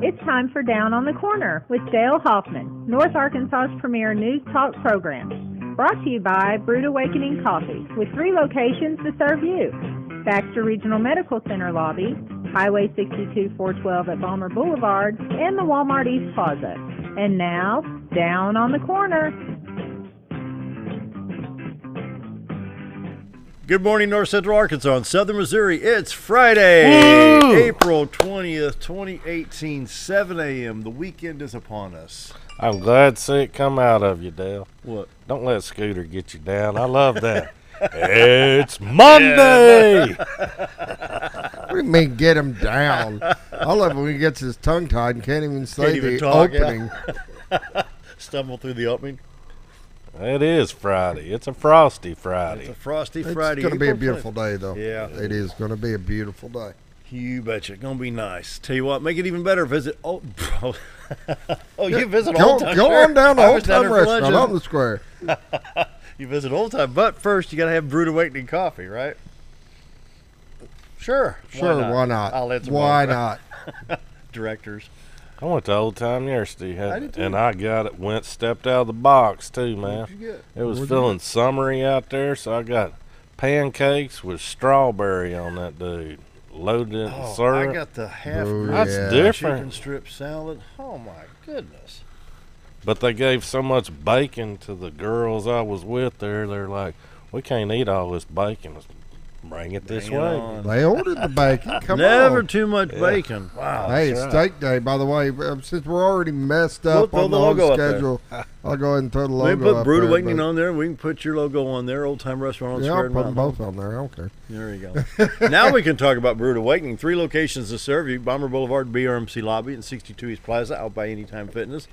It's time for Down on the Corner with Dale Hoffman, North Arkansas's premier news talk program. Brought to you by Brood Awakening Coffee, with 3 locations to serve you. Baxter Regional Medical Center lobby, Highway 62 412 at Balmer Boulevard, and the Walmart East Plaza. And now, Down on the Corner. Good morning, North Central Arkansas and Southern Missouri. It's Friday, Woo! April 20th, 2018, 7 a.m. The weekend is upon us. I'm glad to see it come out of you, Dale. What? Don't let Scooter get you down. I love that. It's Monday! What do you mean get him down? I love it when he gets his tongue tied and can't even say Can't even the talk, opening. Yeah. Stumble through the opening. It is Friday. It's a frosty Friday. It's a frosty Friday. It's going to be a April beautiful 20th. day, though. Yeah. It is going to be a beautiful day. You betcha. Going to be nice. Tell you what, make it even better. Visit. Oh, you visit Old Time. Go on down to I Old was down Time there for Restaurant lunch. on the square. You visit Old Time, but first you got to have Brood Awakening coffee, right? Sure. Why not? I'll answer Why both. not? Directors. I went to Old Time yesterday, I did too. and I got it. Stepped out of the box too, man. What'd you get? It was What'd you feeling summery out there, so I got pancakes with strawberry on that dude, loaded in Oh, syrup. I got the half Oh, grilled That's yeah. different. chicken strip salad. Oh my goodness. But they gave so much bacon to the girls I was with there. They're like, we can't eat all this bacon. Let's bring it this Bring it way. on. They ordered the bacon. Come Never on. too much Yeah. bacon. Wow. Hey, it's That's right. steak day, by the way. Since we're already messed We'll up throw on the the whole logo up there. schedule, I'll go ahead and throw the We logo can put up Brood there, Awakening but- on there. We can put your logo on there. Old Time Restaurant on Yeah, Square I'll and put them Mountain. both on there. I don't care. There you go. Now we can talk about Brood Awakening. 3 locations to serve you. Bomber Boulevard, BRMC Lobby, and 62 East Plaza, out by Anytime Fitness.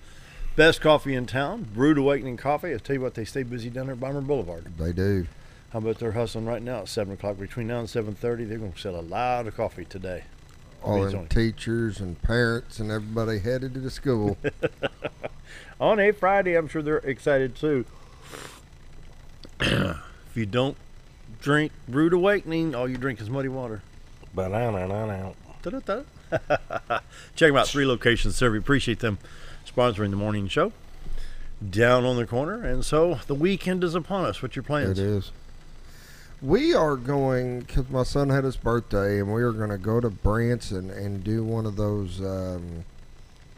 Best coffee in town, Brood Awakening Coffee. I'll tell you what, they stay busy down there at Bomber Boulevard. They do. How about they're hustling right now at 7 o'clock? Between now and 7:30, they're going to sell a lot of coffee today. All Means them only- teachers and parents and everybody headed to the school. On a Friday, I'm sure they're excited too. If you don't drink Brood Awakening, all you drink is muddy water. Banana. Da-da-da. Check them out. 3 locations serve you. Appreciate them sponsoring the morning show. Down on the Corner. And so the weekend is upon us. What's your plans? It is. We are going, because my son had his birthday, and we are going to go to Branson and do one of those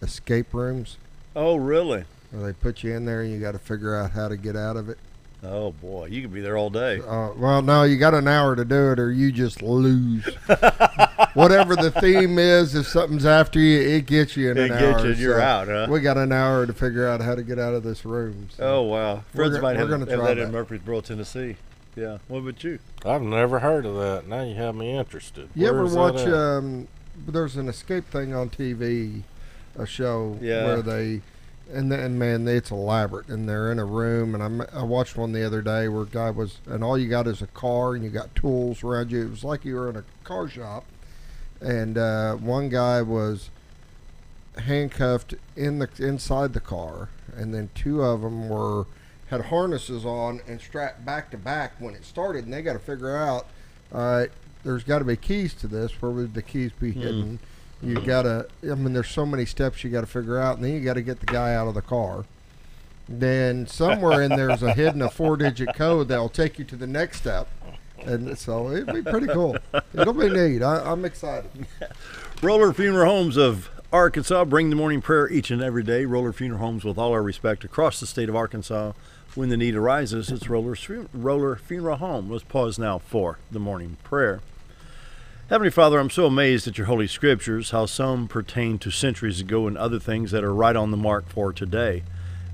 escape rooms Oh, really? where they put you in there and you got to figure out how to get out of it. Oh, boy. You could be there all day. Well, no, you got an hour to do it or you just lose. Whatever the theme is, if something's after you, it gets you in It an gets hour. you and you're out, huh? We got an hour to figure out how to get out of this room. So. Oh, wow. Friends We're might have gonna try that in that. Murfreesboro, Tennessee. Yeah. What about you? I've never heard of that. Now you have me interested. You Where ever is that watch? at? There's an escape thing on TV, a show Yeah. where they, and man, it's elaborate, and they're in a room. And I watched one the other day where a guy was, and all you got is a car, and you got tools around you. It was like you were in a car shop, and one guy was handcuffed inside the car, and then 2 of them had harnesses on and strapped back to back when it started, and they got to figure out, all right, there's got to be keys to this. Where would the keys be hidden? You got to, there's so many steps you got to figure out, and then you got to get the guy out of the car. Then somewhere in there's a 4-digit code that'll take you to the next step. And so it'll be pretty cool. It'll be neat. I'm excited. Roller Funeral Homes of Arkansas bring the morning prayer each and every day. Roller Funeral Homes, with all our respect, across the state of Arkansas. When the need arises, it's Roller Funeral Home. Let's pause now for the morning prayer. Heavenly Father, I'm so amazed at your holy scriptures, how some pertain to centuries ago and other things that are right on the mark for today.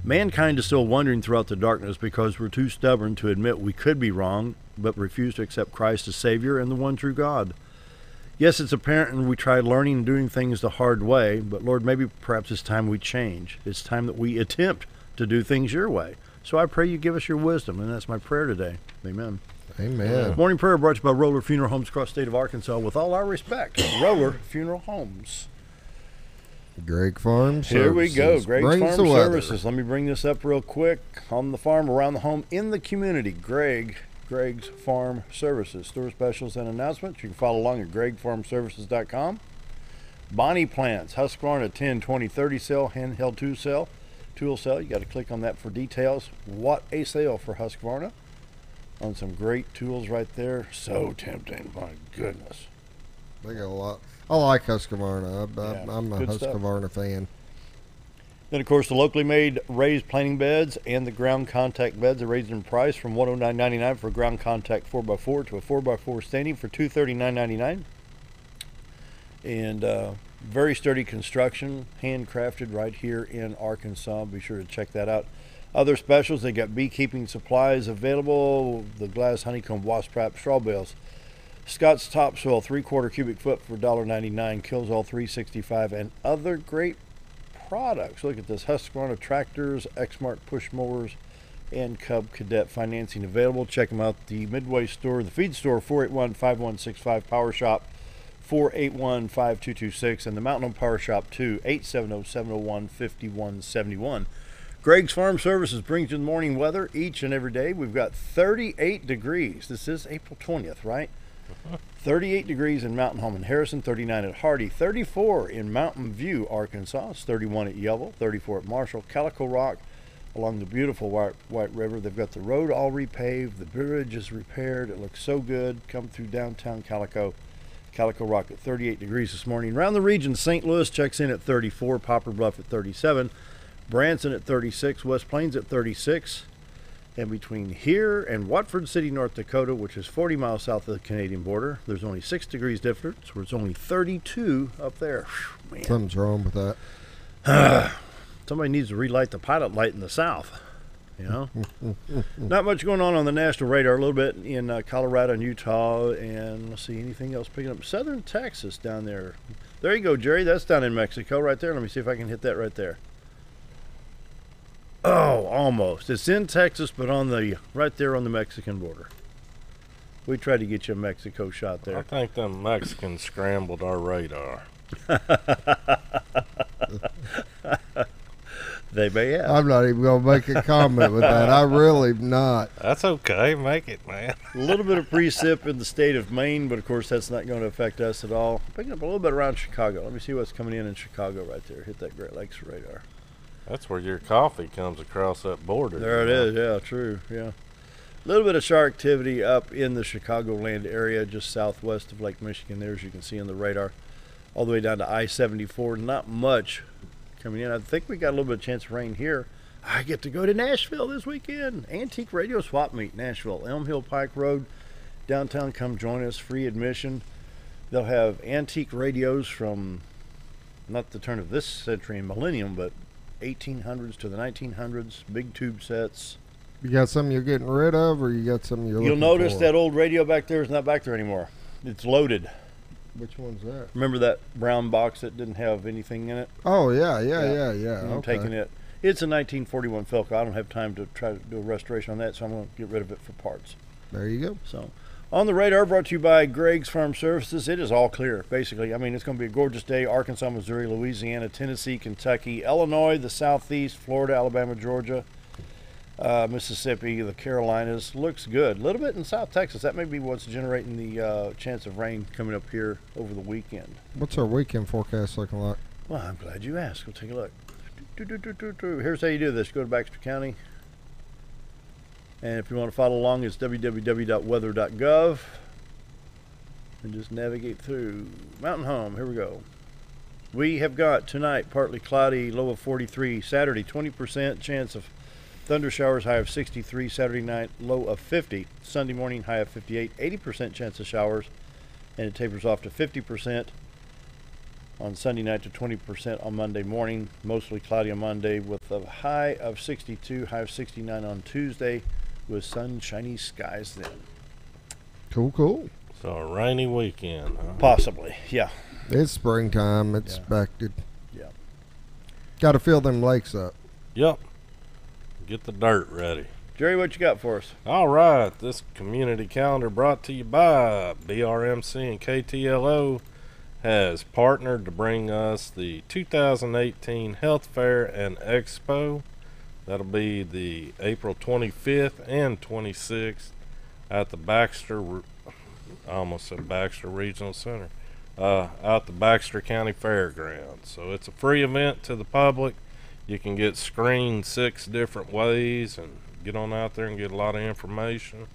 Mankind is still wandering throughout the darkness because we're too stubborn to admit we could be wrong, but refuse to accept Christ as Savior and the one true God. Yes, it's apparent and we try learning and doing things the hard way, but Lord, maybe perhaps it's time we change. It's time that we attempt to do things your way. So I pray you give us your wisdom, and that's my prayer today. Amen. Amen. Morning prayer brought to you by Roller Funeral Homes across the state of Arkansas. With all our respect, Roller Funeral Homes. Greg Farm Services. Here we go, Greg's brings Farm the weather. Services. Let me bring this up real quick. On the farm, around the home, in the community, Greg's Farm Services. Store specials and announcements. You can follow along at gregfarmservices.com. Bonnie Plants, Husqvarna 10, 20, 30 sale, handheld tool sale. You got to click on that for details. What a sale for Husqvarna on some great tools right there. So tempting, my goodness. They got a lot. I like Husqvarna. I'm a good stuff. Husqvarna fan. Then, of course, the locally made raised planting beds and the ground contact beds are raised in price from $109.99 for ground contact 4x4 to a 4x4 standing for $239.99. And very sturdy construction, handcrafted right here in Arkansas. Be sure to check that out. Other specials, they got beekeeping supplies available, the glass honeycomb wasp trap straw bales. Scott's topsoil 3/4 cubic foot for $1.99, kills all $3.65, and other great products. Look at this, Husqvarna tractors, Exmark push mowers, and Cub Cadet financing available. Check them out. The Midway store, the feed store, 481-5165, Power Shop 481-5226, and the Mountain Home Power Shop 2-870-701-5171. Greg's Farm Services brings you the morning weather each and every day. We've got 38 degrees. This is April 20th, right? 38 degrees in Mountain Home and Harrison, 39 at Hardy, 34 in Mountain View, Arkansas, 31 at Yellow, 34 at Marshall, Calico Rock, along the beautiful White River. They've got the road all repaved, the bridge is repaired. It looks so good. Come through downtown Calico Rock at 38 degrees this morning. Around the region, St. Louis checks in at 34, Poplar Bluff at 37, Branson at 36, West Plains at 36. And between here and Watford City, North Dakota, which is 40 miles south of the Canadian border, there's only 6 degrees difference, where it's only 32 up there. Whew, man. Something's wrong with that. Somebody needs to relight the pilot light in the south, you know? Not much going on the national radar. A little bit in Colorado and Utah, and let's see, anything else picking up? Southern Texas down there. There you go, Jerry. That's down in Mexico right there. Let me see if I can hit that right there. Oh, almost. It's in Texas, but right there on the Mexican border. We tried to get you a Mexico shot there. I think them Mexicans scrambled our radar. They may have. I'm not even going to make a comment with that. I really am not. That's okay. Make it, man. A little bit of precip in the state of Maine, but of course that's not going to affect us at all. Picking up a little bit around Chicago. Let me see what's coming in Chicago right there. Hit that Great Lakes radar. That's where your coffee comes across that border. There it is. Yeah, true. Yeah. A little bit of shark activity up in the Chicagoland area, just southwest of Lake Michigan there, as you can see on the radar. All the way down to I-74. Not much coming in. I think we got a little bit of chance of rain here. I get to go to Nashville this weekend. Antique Radio Swap Meet, Nashville. Elm Hill Pike Road, downtown. Come join us. Free admission. They'll have antique radios from not the turn of this century and millennium, but 1800s to the 1900s, big tube sets. You got something you're getting rid of, or you got something you're You'll looking notice for? that old radio back there is not back there anymore. It's loaded. Which one's that? Remember that brown box that didn't have anything in it? Oh, yeah. I'm Okay. taking it. It's a 1941 Philco. I don't have time to try to do a restoration on that, so I'm going to get rid of it for parts. There you go. So, on the radar, brought to you by Greg's Farm Services. It is all clear, basically. I mean, it's going to be a gorgeous day. Arkansas, Missouri, Louisiana, Tennessee, Kentucky, Illinois, the Southeast, Florida, Alabama, Georgia, Mississippi, the Carolinas. Looks good. A little bit in South Texas. That may be what's generating the chance of rain coming up here over the weekend. What's our weekend forecast looking like? Well, I'm glad you asked. We'll take a look. Here's how you do this. Go to Baxter County. And if you want to follow along, it's www.weather.gov. And just navigate through. Mountain Home, here we go. We have got tonight partly cloudy, low of 43. Saturday, 20% chance of thunder showers, high of 63. Saturday night, low of 50. Sunday morning, high of 58. 80% chance of showers, and it tapers off to 50% on Sunday night to 20% on Monday morning. Mostly cloudy on Monday with a high of 62, high of 69 on Tuesday, with sunshiny skies then. Cool. So a rainy weekend, huh? Possibly, yeah. It's springtime. It's Yeah. expected. Yeah. Got to fill them lakes up. Yep. Get the dirt ready. Jerry, what you got for us? All right. This community calendar brought to you by BRMC and KTLO has partnered to bring us the 2018 Health Fair and Expo. That'll be the April 25th and 26th at the Baxter, I almost said Baxter Regional Center, out the Baxter County Fairgrounds. So it's a free event to the public. You can get screened 6 different ways and get on out there and get a lot of information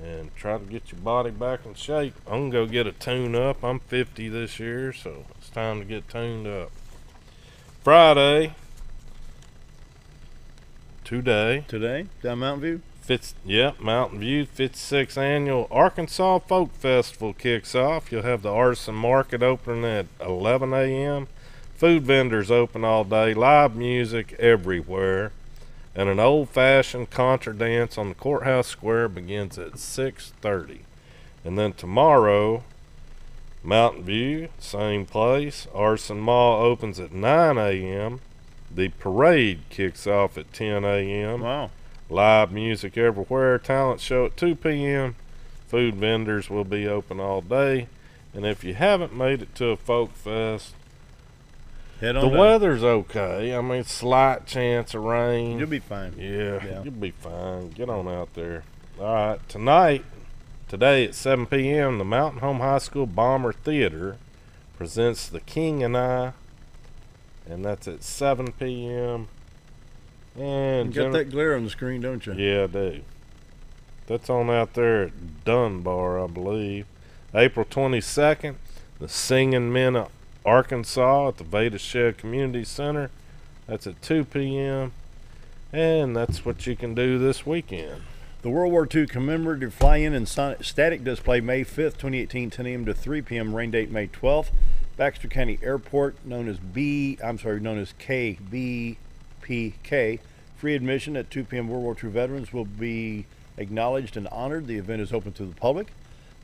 and try to get your body back in shape. I'm gonna go get a tune up. I'm 50 this year, so it's time to get tuned up. Friday, today down Mountain View. Mountain View 56th annual Arkansas Folk Festival kicks off. You'll have the artisan market opening at 11 a.m. Food vendors open all day, live music everywhere, and an old-fashioned contra dance on the courthouse square begins at 6:30. And then tomorrow, Mountain View, same place. Artisan Mall opens at 9 a.m. The parade kicks off at 10 a.m. Wow. Live music everywhere. Talent show at 2 p.m. Food vendors will be open all day. And if you haven't made it to a folk fest, the weather's okay. I mean, slight chance of rain. You'll be fine. Yeah, you'll be fine. Get on out there. All right, today at 7 p.m., the Mountain Home High School Bomber Theater presents The King and I, and that's at 7 p.m. And you got that glare on the screen, don't you? Yeah, I do. That's on out there at Dunbar, I believe. April 22nd, the Singing Men of Arkansas at the Veda Shed Community Center. That's at 2 p.m. And that's what you can do this weekend. The World War II commemorative fly-in and static display May 5th, 2018, 10 a.m. to 3 p.m. Rain date May 12th. Baxter County Airport, known as KBPK. Free admission at 2 p.m. World War II veterans will be acknowledged and honored. The event is open to the public.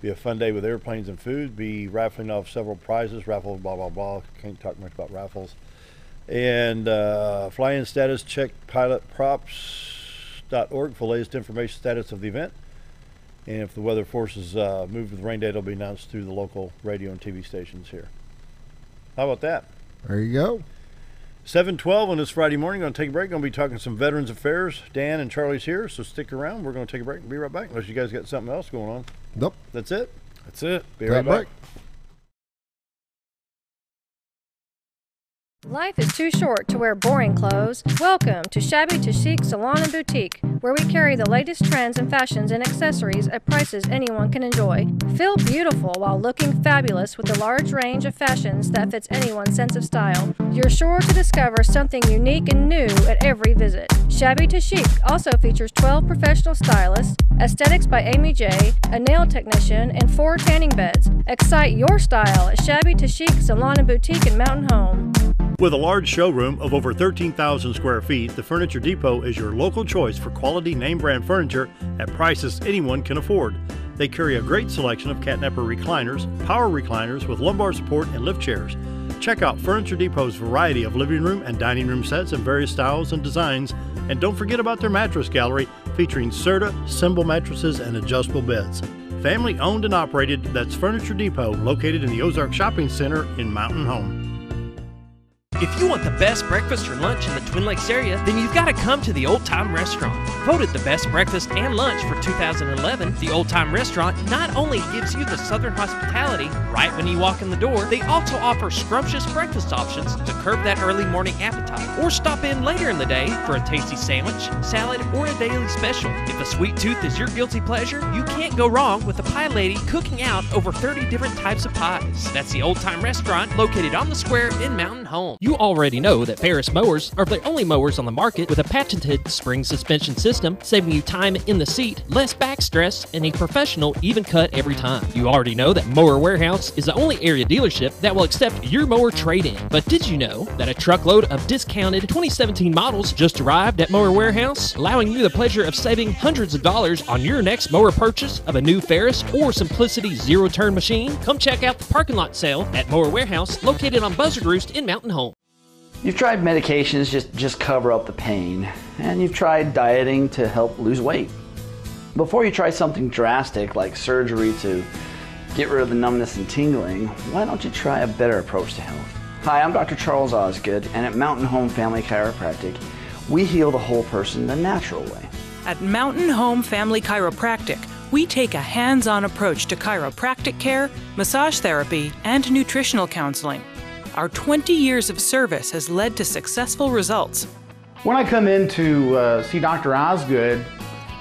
Be a fun day with airplanes and food. Be raffling off several prizes. Raffle, blah, blah, blah. Can't talk much about raffles. And fly-in status, check pilotprops.org for latest information status of the event. And if the weather forces move with the rain date, it'll be announced through the local radio and TV stations here. How about that? There you go. 7:12 on this Friday morning. Going to take a break. Going to be talking some Veterans Affairs. Dan and Charlie's here, so stick around. We're going to take a break and be right back. Unless you guys got something else going on. Nope. That's it. That's it. Be right back. Life is too short to wear boring clothes. Welcome to Shabby to Chic Salon and Boutique, where we carry the latest trends and fashions and accessories at prices anyone can enjoy. Feel beautiful while looking fabulous with a large range of fashions that fits anyone's sense of style. You're sure to discover something unique and new at every visit. Shabby to Chic also features 12 professional stylists, aesthetics by Amy J, a nail technician, and 4 tanning beds. Excite your style at Shabby to Chic Salon and Boutique in Mountain Home. With a large showroom of over 13,000 square feet, the Furniture Depot is your local choice for quality name brand furniture at prices anyone can afford. They carry a great selection of catnapper recliners, power recliners with lumbar support and lift chairs. Check out Furniture Depot's variety of living room and dining room sets in various styles and designs. And don't forget about their mattress gallery featuring Serta, Symbol mattresses, and adjustable beds. Family owned and operated, that's Furniture Depot, located in the Ozark Shopping Center in Mountain Home. If you want the best breakfast or lunch in the Twin Lakes area, then you've got to come to the Old Time Restaurant. Voted the best breakfast and lunch for 2011, the Old Time Restaurant not only gives you the Southern hospitality right when you walk in the door, they also offer scrumptious breakfast options to curb that early morning appetite. Or stop in later in the day for a tasty sandwich, salad, or a daily special. If a sweet tooth is your guilty pleasure, you can't go wrong with a pie lady cooking out over 30 different types of pies. That's the Old Time Restaurant, located on the square in Mountain Home. You already know that Ferris mowers are the only mowers on the market with a patented spring suspension system, saving you time in the seat, less back stress, and a professional even cut every time. You already know that Mower Warehouse is the only area dealership that will accept your mower trade-in. But did you know that a truckload of discounted 2017 models just arrived at Mower Warehouse, allowing you the pleasure of saving hundreds of dollars on your next mower purchase of a new Ferris or Simplicity zero-turn machine? Come check out the parking lot sale at Mower Warehouse, located on Buzzard Roost in Mountain Home. You've tried medications just cover up the pain, and you've tried dieting to help lose weight. Before you try something drastic like surgery to get rid of the numbness and tingling, why don't you try a better approach to health? Hi, I'm Dr. Charles Osgood, and at Mountain Home Family Chiropractic, we heal the whole person the natural way. At Mountain Home Family Chiropractic, We take a hands-on approach to chiropractic care, massage therapy, and nutritional counseling. Our 20 years of service has led to successful results. When I come in to see Dr. Osgood,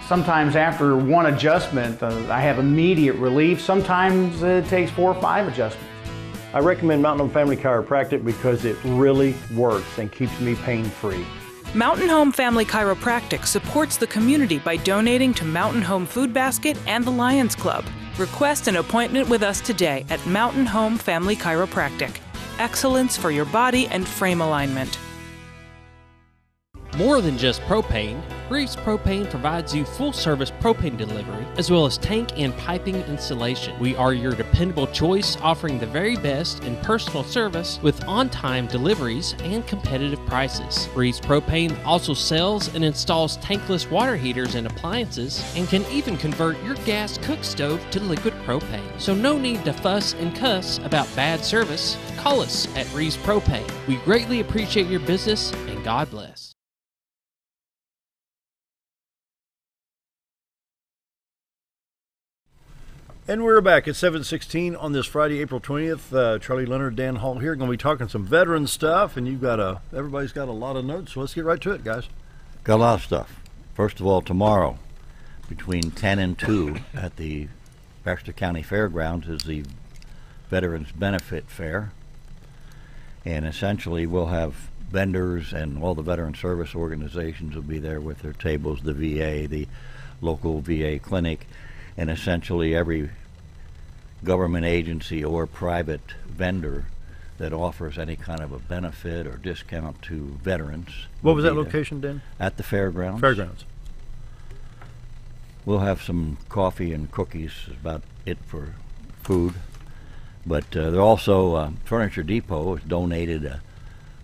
sometimes after one adjustment, I have immediate relief. Sometimes it takes 4 or 5 adjustments. I recommend Mountain Home Family Chiropractic because it really works and keeps me pain-free. Mountain Home Family Chiropractic supports the community by donating to Mountain Home Food Basket and the Lions Club. Request an appointment with us today at Mountain Home Family Chiropractic. Excellence for your body and frame alignment. More than just propane, Reeves Propane provides you full-service propane delivery as well as tank and piping installation. We are your dependable choice, offering the very best in personal service with on-time deliveries and competitive prices. Reeves Propane also sells and installs tankless water heaters and appliances and can even convert your gas cook stove to liquid propane. So no need to fuss and cuss about bad service. Call us at Reeves Propane. We greatly appreciate your business and God bless. And we're back at 7:16 on this Friday, April 20th. Charlie, Leonard, Dan Hall here. Going to be talking some veteran stuff, and everybody's got a lot of notes, so let's get right to it, guys. Got a lot of stuff. First of all, tomorrow, between 10 and 2 at the Baxter County Fairgrounds is the Veterans Benefit Fair. And essentially we'll have vendors and all the veteran service organizations will be there with their tables, the VA, the local VA clinic, and essentially every government agency or private vendor that offers any kind of a benefit or discount to veterans. What was that location, Dan? At the fairgrounds. Fairgrounds. We'll have some coffee and cookies, is about it for food. But they're also, Furniture Depot has donated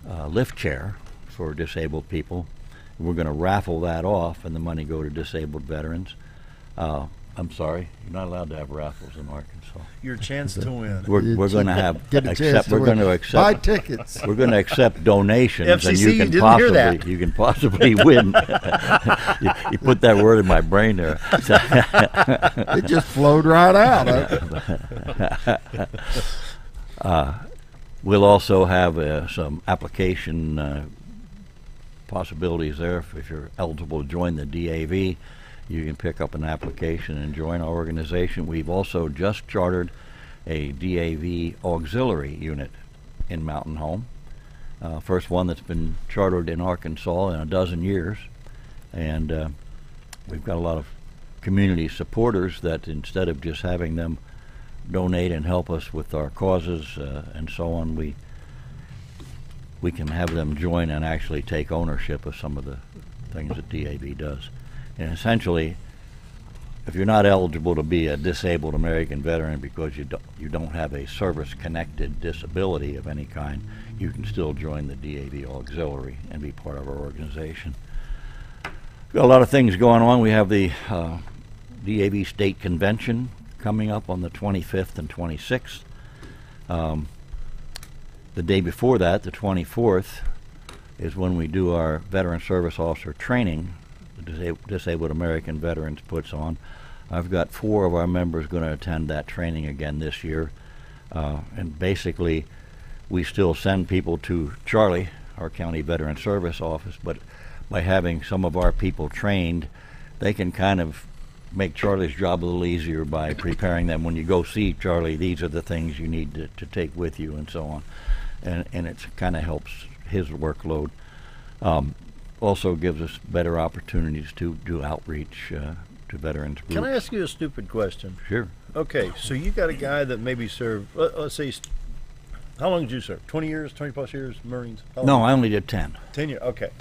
a lift chair for disabled people. We're going to raffle that off and the money go to disabled veterans. I'm sorry, you're not allowed to have raffles in Arkansas. Your chance to win. We're going to have buy tickets. We're going to accept donations, FCC, and you can possibly win. You put that word in my brain there. It just flowed right out. We'll also have some application possibilities there if you're eligible to join the DAV. You can pick up an application and join our organization. We've also just chartered a DAV auxiliary unit in Mountain Home. First one that's been chartered in Arkansas in a dozen years. And we've got a lot of community supporters that instead of just having them donate and help us with our causes and so on, we can have them join and actually take ownership of some of the things that DAV does. And essentially, if you're not eligible to be a disabled American veteran because you don't have a service-connected disability of any kind, you can still join the DAV Auxiliary and be part of our organization. Got a lot of things going on. We have the DAV State Convention coming up on the 25th and 26th. The day before that, the 24th, is when we do our Veteran Service Officer training the Disabled American Veterans puts on. I've got 4 of our members going to attend that training again this year. And basically, we still send people to Charlie, our County Veteran Service Office, but by having some of our people trained, they can kind of make Charlie's job a little easier by preparing them. When you go see Charlie, these are the things you need to take with you and so on. And it kind of helps his workload. Also gives us better opportunities to do outreach to veterans groups. Can I ask you a stupid question? Sure. Okay, so you got a guy that maybe served, let's say, how long did you serve? 20 years, 20 plus years, Marines? No, I only did 10. 10 years, okay.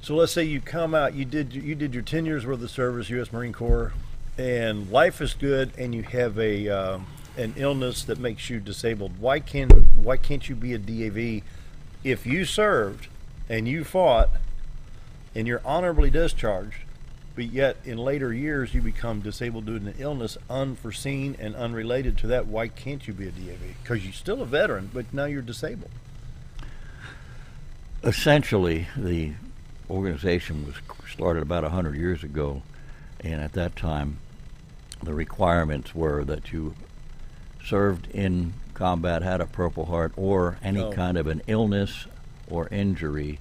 So let's say you come out, you did your 10 years worth of service, U.S. Marine Corps, and life is good, and you have an illness that makes you disabled. Why can't you be a DAV if you served and you fought and you're honorably discharged, but yet in later years you become disabled due to an illness unforeseen and unrelated to that? Why can't you be a DAV? Because you're still a veteran, but now you're disabled. Essentially, the organization was started about 100 years ago, and at that time the requirements were that you served in combat, had a Purple Heart, or any kind of an illness or injury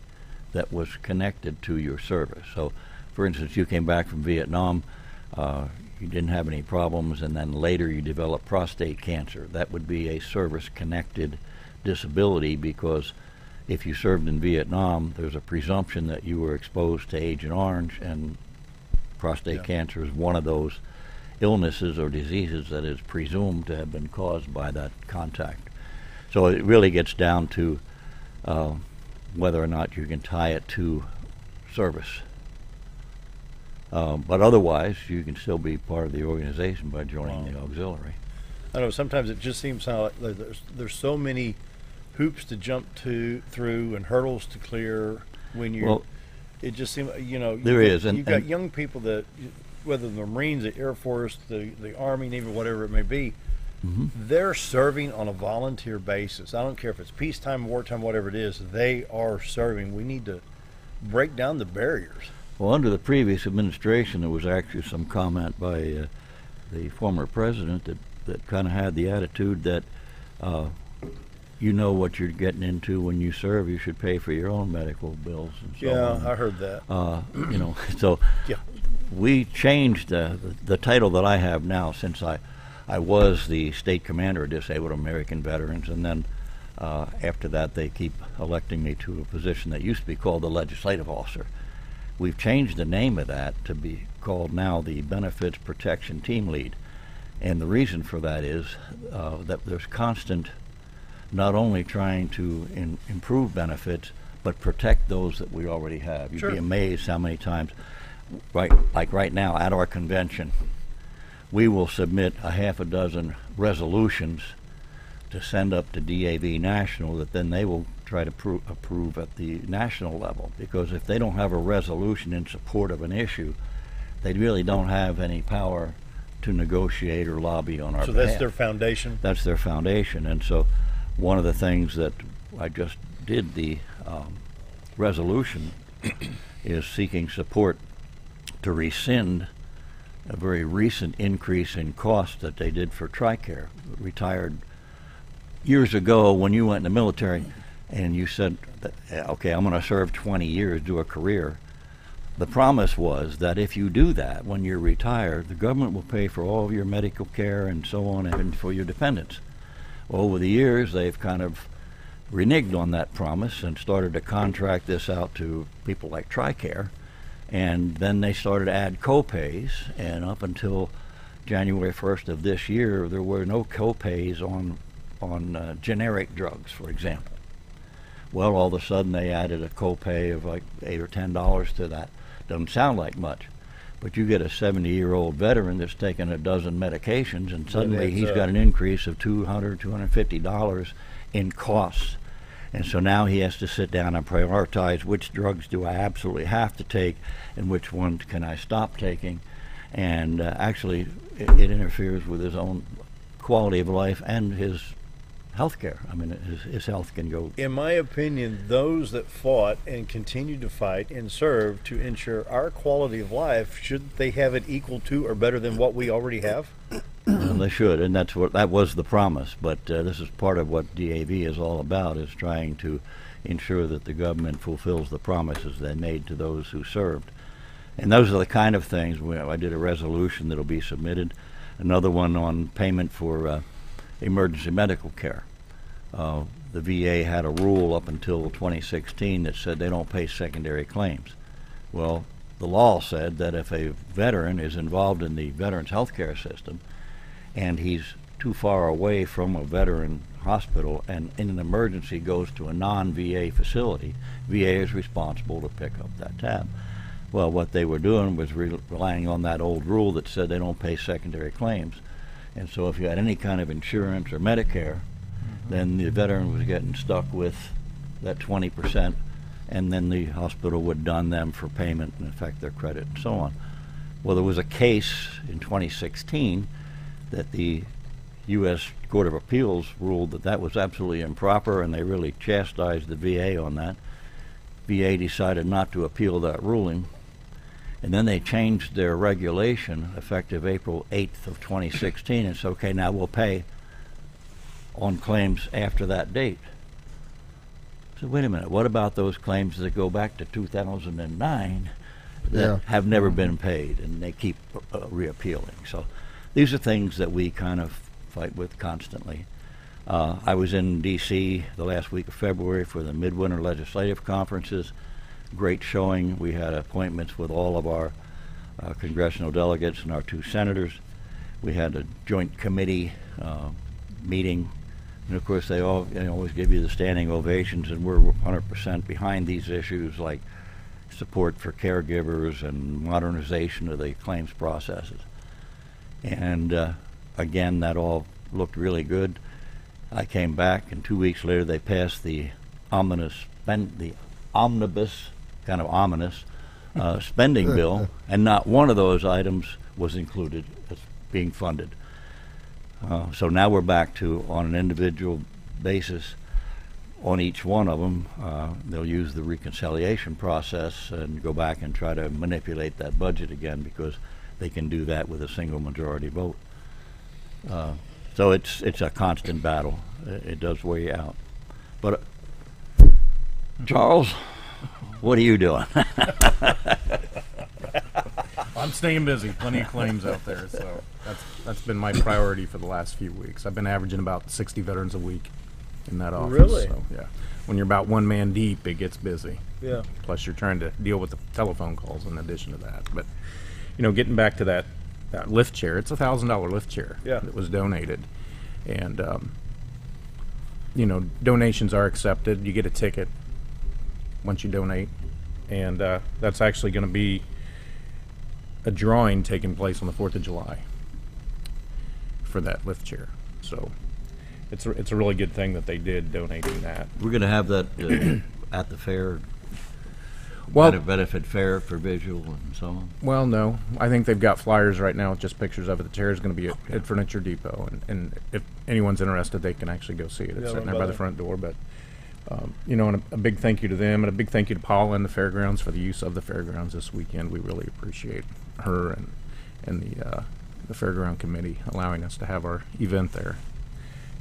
that was connected to your service. So, for instance, you came back from Vietnam, you didn't have any problems, and then later you developed prostate cancer. That would be a service-connected disability, because if you served in Vietnam, there's a presumption that you were exposed to Agent Orange, and prostate cancer is one of those illnesses or diseases that is presumed to have been caused by that contact. So it really gets down to whether or not you can tie it to service. But otherwise, you can still be part of the organization by joining the auxiliary. I know sometimes it just seems like there's so many hoops to jump through and hurdles to clear when you. It just seems you've got young people that, whether the Marines, the Air Force, the Army, Navy, whatever it may be, they're serving on a volunteer basis. I don't care if it's peacetime, wartime, whatever it is. They are serving. We need to break down the barriers. Well, under the previous administration, there was actually some comment by the former president that kind of had the attitude that you know what you're getting into when you serve. You should pay for your own medical bills and so on. I heard that. So we changed the title that I have now, since I was the state commander of Disabled American Veterans, and then after that they keep electing me to a position that used to be called the legislative officer. We've changed the name of that to be called now the Benefits Protection Team Lead. And the reason for that is that there's constant, not only trying to improve benefits, but protect those that we already have. You'd be amazed how many times, like right now at our convention, we will submit a half a dozen resolutions to send up to DAV National that then they will try to approve at the national level, because if they don't have a resolution in support of an issue, they really don't have any power to negotiate or lobby on our behalf. So that's their foundation? That's their foundation. And so one of the things that I just did, the resolution, is seeking support to rescind a very recent increase in cost that they did for TRICARE. Retired years ago, when you went in the military and you said, okay, I'm going to serve 20 years, do a career, the promise was that if you do that when you're retired, the government will pay for all of your medical care and so on, and for your dependents. Well, over the years, they've kind of reneged on that promise and started to contract this out to people like TRICARE, and then they started to add co-pays, and up until January 1st of this year, there were no co-pays on generic drugs, for example. Well, all of a sudden they added a copay of like $8 or $10 to that. Doesn't sound like much, but you get a 70-year-old veteran that's taken a dozen medications, and suddenly he's got an increase of $200, $250 in costs. And so now he has to sit down and prioritize which drugs do I absolutely have to take and which ones can I stop taking. And actually, it interferes with his own quality of life and his health care. I mean, his health can go. In my opinion, those that fought and continue to fight and serve to ensure our quality of life, should they have it equal to or better than what we already have? Well, they should, and that was the promise. But this is part of what DAV is all about, is trying to ensure that the government fulfills the promises they made to those who served. And those are the kind of things I did a resolution that'll be submitted. Another one on payment for emergency medical care. The VA had a rule up until 2016 that said they don't pay secondary claims. Well, the law said that if a veteran is involved in the veterans health care system and he's too far away from a veteran hospital and in an emergency goes to a non-VA facility, VA is responsible to pick up that tab. Well, what they were doing was relying on that old rule that said they don't pay secondary claims. And so if you had any kind of insurance or Medicare, then the veteran was getting stuck with that 20%, and then the hospital would dun them for payment and affect their credit and so on. Well, there was a case in 2016 that the U.S. Court of Appeals ruled that that was absolutely improper, and they really chastised the VA on that. VA decided not to appeal that ruling, And then they changed their regulation effective April 8th of 2016 and said, okay, now we'll pay on claims after that date. So wait a minute, what about those claims that go back to 2009 that have never been paid, and they keep reappealing? So these are things that we kind of fight with constantly. I was in D.C. the last week of February for the Midwinter Legislative Conferences. Great showing. We had appointments with all of our congressional delegates and our 2 senators. We had a joint committee meeting, and of course they all always give you the standing ovations, and we're 100% behind these issues like support for caregivers and modernization of the claims processes. And again, that all looked really good. I came back, and 2 weeks later they passed the omnibus, kind of ominous, spending bill, and not one of those items was included as being funded. So now we're back to, on an individual basis, on each one of them, they'll use the reconciliation process and go back and try to manipulate that budget again, because they can do that with a single majority vote. So it's a constant battle. It does wear you out. But Charles, what are you doing? I'm staying busy. Plenty of claims out there, so that's been my priority for the last few weeks. I've been averaging about 60 veterans a week in that office. Really? So, yeah. When you're about one man deep, it gets busy. Yeah. Plus, you're trying to deal with the telephone calls in addition to that. But getting back to that lift chair, it's a $1,000 lift chair that was donated, and donations are accepted. You get a ticket once you donate, and that's actually going to be a drawing taking place on the 4th of July for that lift chair. So it's a really good thing that they did donating that. We're going to have that at the fair. Well, benefit fair for visual and so on. Well, no, I think they've got flyers right now with just pictures of it. The chair is going to be at Furniture Depot, and if anyone's interested, they can actually go see it. It's sitting there by the front door. But and a big thank you to them, and a big thank you to Paula and the fairgrounds for the use of the fairgrounds this weekend. We really appreciate her and the fairground committee allowing us to have our event there.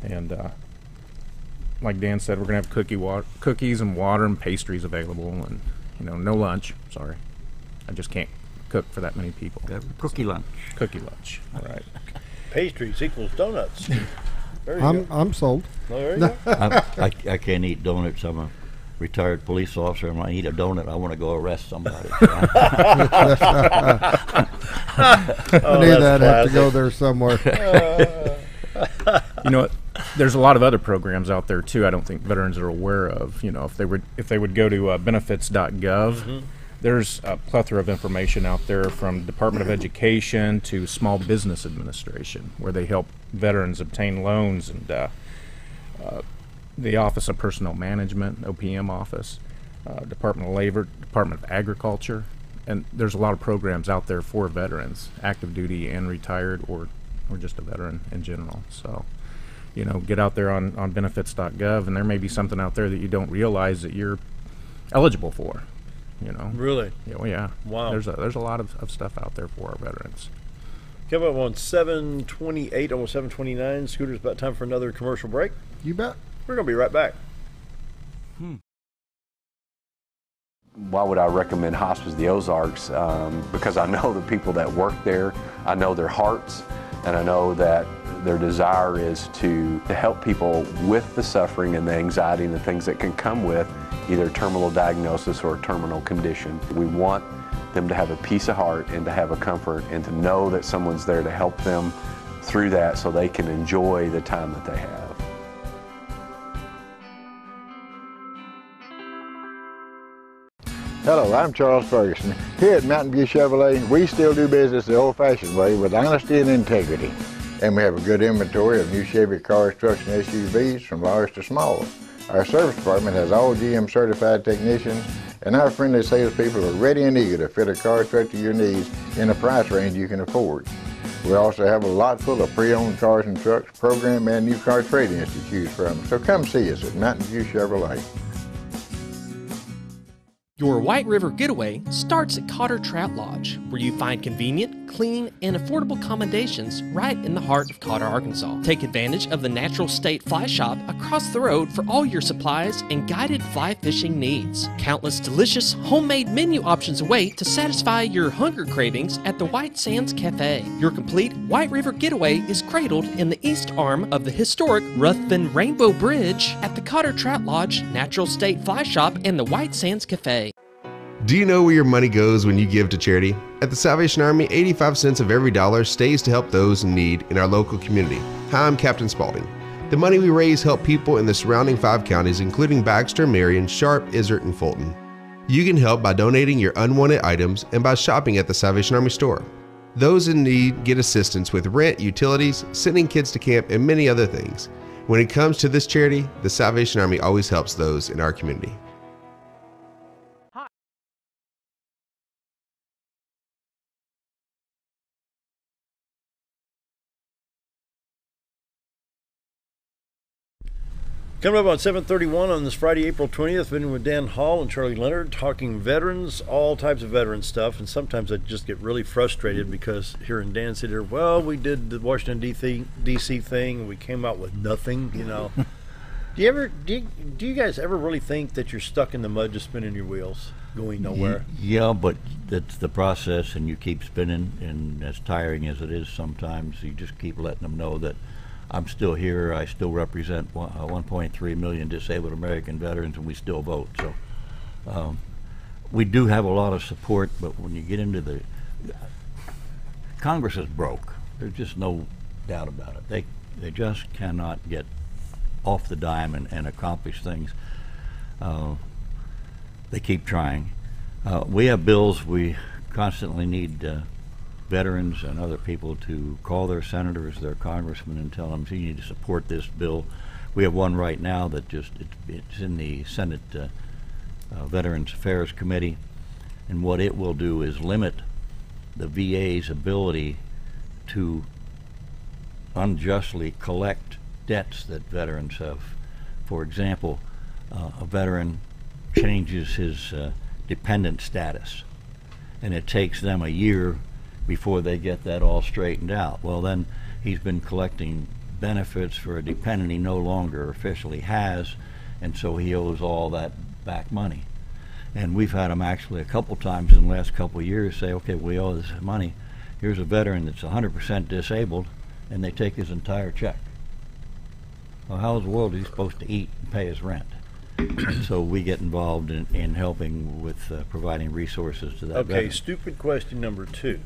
And like Dan said, we're going to have cookies and water and pastries available, and no lunch. Sorry, I just can't cook for that many people. Cookie lunch. Cookie lunch. All right. Pastries equals donuts. I'm sold. Oh, there you go. I can't eat donuts. I'm a retired police officer, and when I eat a donut, I want to go arrest somebody. I knew that. Have to go there somewhere. There's a lot of other programs out there too. I don't think veterans are aware of. If they would go to benefits.gov, there's a plethora of information out there, from Department of Education to Small Business Administration, where they help veterans obtain loans, and the Office of Personnel Management, OPM office, Department of Labor, Department of Agriculture, and there's a lot of programs out there for veterans, active duty and retired, or just a veteran in general. So, get out there on benefits.gov, and there may be something out there that you don't realize that you're eligible for. Really? Yeah. Wow. There's a lot of stuff out there for our veterans. Coming up on 7:28, almost 7:29. Scooter's about time for another commercial break. You bet. We're going to be right back. Why would I recommend Hospice of the Ozarks? Because I know the people that work there, I know their hearts, and I know that their desire is to help people with the suffering and the anxiety and the things that can come with either a terminal diagnosis or a terminal condition. We want them to have a peace of heart and to have a comfort and to know that someone's there to help them through that so they can enjoy the time that they have. Hello, I'm Charles Ferguson. Here at Mountain View Chevrolet, we still do business the old-fashioned way with honesty and integrity. And we have a good inventory of new Chevy cars, trucks, and SUVs from large to small. Our service department has all GM certified technicians, and our friendly salespeople are ready and eager to fit a car truck to your needs in a price range you can afford. We also have a lot full of pre-owned cars and trucks, program and new car trade-ins to choose from. So come see us at Mountain View Chevrolet. Your White River getaway starts at Cotter Trout Lodge, where you find convenient, clean, and affordable accommodations right in the heart of Cotter, Arkansas. Take advantage of the Natural State Fly Shop across the road for all your supplies and guided fly fishing needs. Countless delicious homemade menu options await to satisfy your hunger cravings at the White Sands Cafe. Your complete White River getaway is cradled in the east arm of the historic Ruthven Rainbow Bridge at the Cotter Trout Lodge, Natural State Fly Shop, and the White Sands Cafe. Do you know where your money goes when you give to charity? At the Salvation Army, 85 cents of every dollar stays to help those in need in our local community. Hi, I'm Captain Spaulding. The money we raise help people in the surrounding 5 counties, including Baxter, Marion, Sharp, Izard, and Fulton. You can help by donating your unwanted items and by shopping at the Salvation Army store. Those in need get assistance with rent, utilities, sending kids to camp, and many other things. When it comes to this charity, the Salvation Army always helps those in our community. Coming up on 7:31 on this Friday, April 20th, been with Dan Hall and Charlie Leonard talking veterans, all types of veteran stuff. And sometimes I just get really frustrated because hearing Dan sit here, well, we did the Washington D.C. thing, and we came out with nothing, you know. Do you guys ever really think that you're stuck in the mud just spinning your wheels, going nowhere? Yeah, but that's the process, and you keep spinning, and as tiring as it is sometimes, you just keep letting them know that I'm still here. I still represent 1.3 million disabled American veterans, and we still vote. So we do have a lot of support, but when you get into the Congress is broke. There's just no doubt about it. They just cannot get off the dime and accomplish things. They keep trying. We have bills. We constantly need veterans and other people to call their senators, their congressmen, and tell them, you need to support this bill. We have one right now that it's in the Senate Veterans Affairs Committee, and what it will do is limit the VA's ability to unjustly collect debts that veterans have. For example, a veteran changes his dependent status, and it takes them a year before they get that all straightened out. Well, then he's been collecting benefits for a dependent he no longer officially has, and so he owes all that back money. And we've had them actually a couple times in the last couple of years say, okay, we owe this money. Here's a veteran that's 100% disabled, and they take his entire check. Well, how in the world is he supposed to eat and pay his rent? And so we get involved in helping with providing resources to that veteran. Okay, stupid question number 2.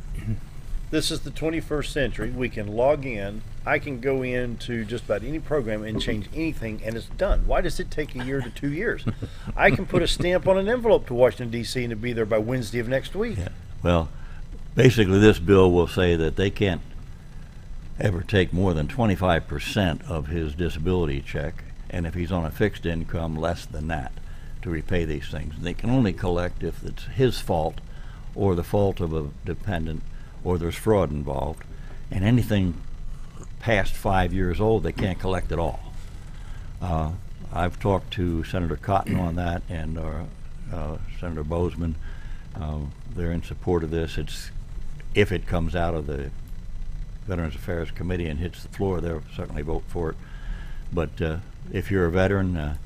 This is the 21st century. We can log in. I can go into just about any program and change anything, and it's done. Why does it take a year to 2 years? I can put a stamp on an envelope to Washington, D.C., and it'll be there by Wednesday of next week. Yeah. Well, basically this bill will say that they can't ever take more than 25% of his disability check, and if he's on a fixed income, less than that, to repay these things. They can only collect if it's his fault or the fault of a dependent or there's fraud involved, and anything past 5 years old they can't collect at all. I've talked to Senator Cotton on that, and Senator Bozeman. They're in support of this. If it comes out of the Veterans Affairs Committee and hits the floor, they'll certainly vote for it. But if you're a veteran,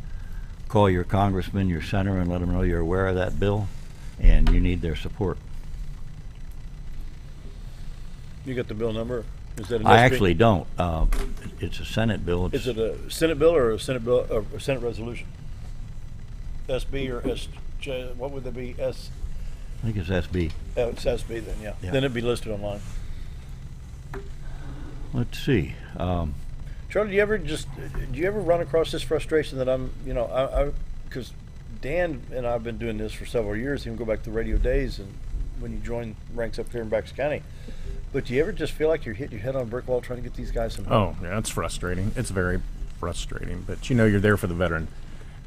call your congressman, your senator, and let them know you're aware of that bill and you need their support. You got the bill number? Is that an I SB? actually don't. It's a Senate bill. Is it a Senate bill or a Senate bill or a Senate resolution? SB or SJ? What would that be? I think it's SB. Oh, it's SB then, yeah. Then it'd be listed online. Let's see. Charlie, do you ever run across this frustration that because Dan and I've been doing this for several years, even go back to the radio days and when you join ranks up here in Baxter County. But do you ever just feel like you're hitting your head on a brick wall trying to get these guys some help? Oh, yeah, it's frustrating. It's very frustrating. But you're there for the veteran.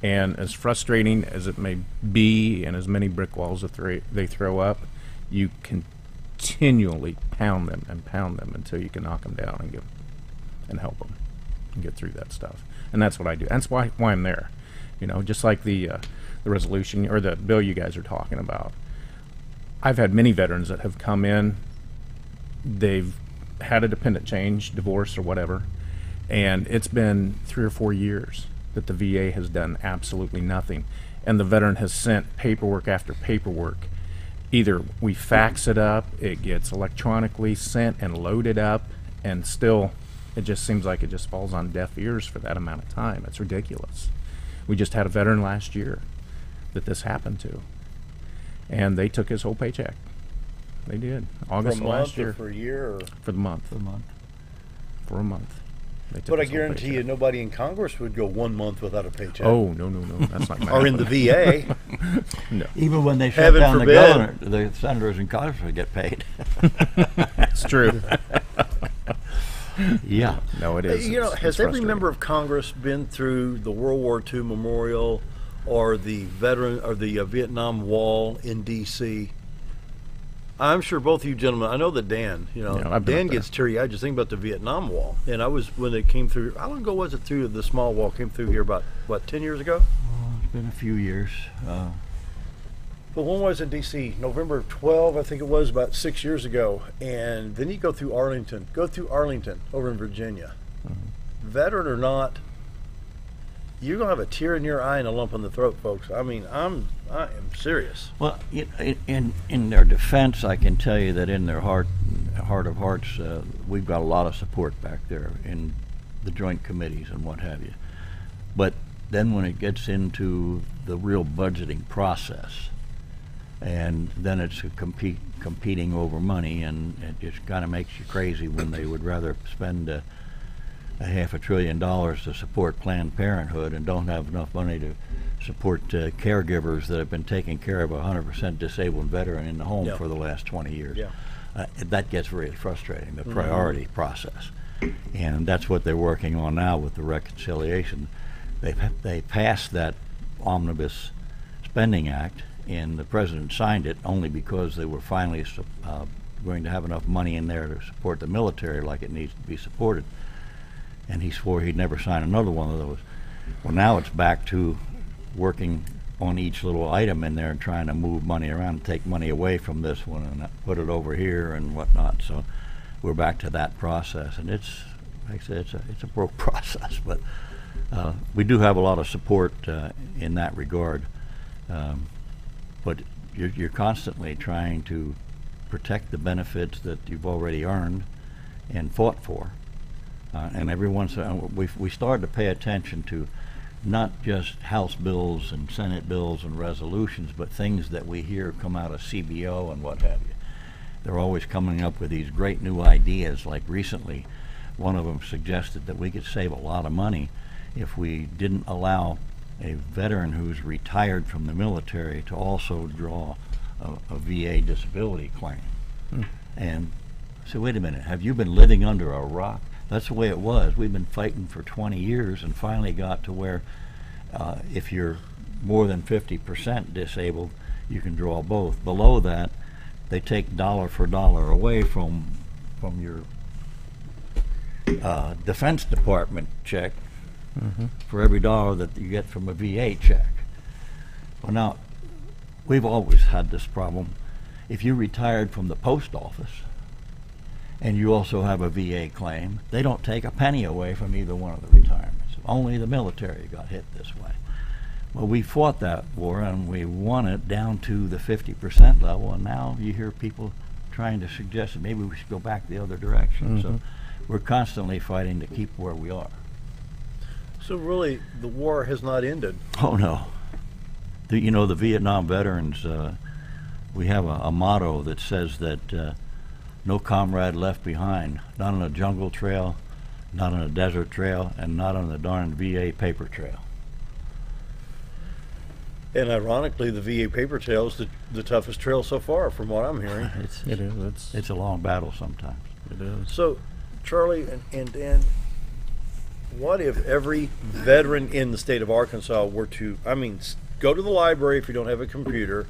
And as frustrating as it may be, and as many brick walls that they throw up, you continually pound them until you can knock them down and help them and get through that stuff. And that's what I do. That's why I'm there. You know, just like the resolution or the bill you guys are talking about. I've had many veterans that have come in, they've had a dependent change, divorce or whatever, and it's been 3 or 4 years that the VA has done absolutely nothing. And the veteran has sent paperwork after paperwork. Either we fax it up, it gets electronically sent and loaded up, and still it just seems like it just falls on deaf ears for that amount of time. It's ridiculous. We just had a veteran last year that this happened to, and they took his whole paycheck. They did. August of last year. For a year? Or? For the month. For a month. For a month. They took But I his whole guarantee you, paycheck. nobody in Congress would go 1 month without a paycheck. Oh, no, that's not gonna Or in the happen. VA. No. Even when they shut Heaven down forbid. the governor, the senators in Congress would get paid. It's true. Yeah. No, it is. You know, It's has every frustrating. member of Congress been through the World War II Memorial or the veteran or the Vietnam Wall in D.C.? I'm sure both of you gentlemen. I know that Dan. You know, Yeah, I've been Dan up there. gets teary-eyed just thinking about the Vietnam Wall. And I was when it came through. How long ago was it through the small wall came through here? About what, 10 years ago? It's been a few years. But when was it in D.C.? November 12, I think it was, about 6 years ago. And then you go through Arlington. Go through Arlington over in Virginia. Veteran or not, you're going to have a tear in your eye and a lump in the throat, folks. I mean, I am serious. Well, in their defense, I can tell you that in their heart of hearts, we've got a lot of support back there in the joint committees and what have you. But then when it gets into the real budgeting process, and then it's competing over money, and it just kind of makes you crazy when they would rather spend a $500 billion to support Planned Parenthood and don't have enough money to support caregivers that have been taking care of a 100% disabled veteran in the home Yeah. for the last 20 years. Yeah. That gets really frustrating, the priority process. And that's what they're working on now with the reconciliation. They passed that Omnibus Spending Act, and the president signed it only because they were finally going to have enough money in there to support the military like it needs to be supported. And he swore he'd never sign another one of those. Well, now it's back to working on each little item in there and trying to move money around and take money away from this one and put it over here and whatnot. So we're back to that process, and it's, like I said, it's a broke process, but we do have a lot of support in that regard. But you're constantly trying to protect the benefits that you've already earned and fought for. And every once in a while, we started to pay attention to not just House bills and Senate bills and resolutions, but things that we hear come out of CBO and what have you. They're always coming up with these great new ideas. Like recently, one of them suggested that we could save a lot of money if we didn't allow a veteran who's retired from the military to also draw a VA disability claim. And so wait a minute, have you been living under a rock? That's the way it was. We've been fighting for 20 years and finally got to where if you're more than 50% disabled, you can draw both. Below that, they take dollar for dollar away from your Defense Department check for every dollar that you get from a VA check. Well, now, we've always had this problem. If you retired from the post office and you also have a VA claim, they don't take a penny away from either one of the retirements. Only the military got hit this way. Well, we fought that war and we won it down to the 50% level, and now you hear people trying to suggest that maybe we should go back the other direction. So we're constantly fighting to keep where we are. So really, the war has not ended. Oh no. The Vietnam veterans, we have a motto that says that no comrade left behind, not on a jungle trail, not on a desert trail, and not on the darn VA paper trail. And ironically, the VA paper trail is the toughest trail so far, from what I'm hearing. It is. It's a long battle sometimes. It is. So, Charlie and Dan, what if every veteran in the state of Arkansas were to, go to the library if you don't have a computer,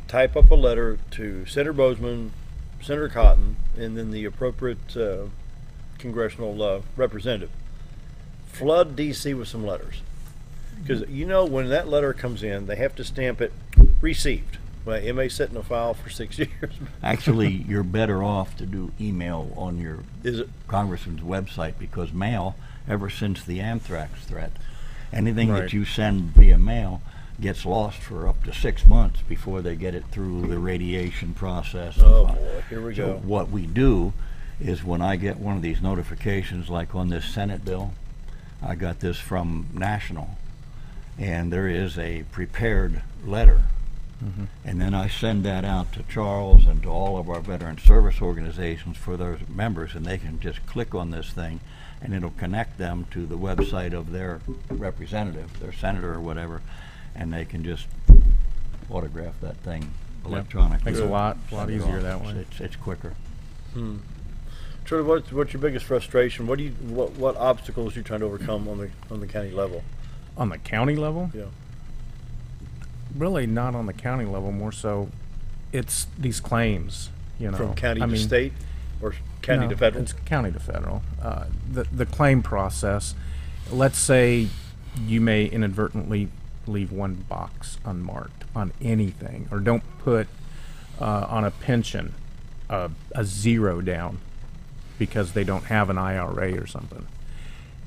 type up a letter to Senator Bozeman, Senator Cotton, and then the appropriate congressional representative, flood D.C. with some letters, Because when that letter comes in, they have to stamp it received. Well, it may sit in a file for 6 years. Actually, you're better off to do email on your congressman's website, because mail, ever since the anthrax threat, anything that you send via mail gets lost for up to 6 months before they get it through the radiation process. Oh boy, here we go. What we do is, when I get one of these notifications, like on this Senate bill, I got this from National, and there is a prepared letter. And then I send that out to Charles and to all of our veteran service organizations for those members, and they can just click on this thing, and it'll connect them to the website of their representative, their senator or whatever, and they can just autograph that thing electronically. Makes it a lot easier that way. It's quicker. Charlie, what's your biggest frustration? What obstacles are you trying to overcome on the county level? On the county level? Yeah. Really not on the county level, more so it's these claims, From county to state, or county to federal? It's county to federal. The claim process, let's say you may inadvertently leave one box unmarked on anything, or don't put on a pension a 0 down because they don't have an IRA or something.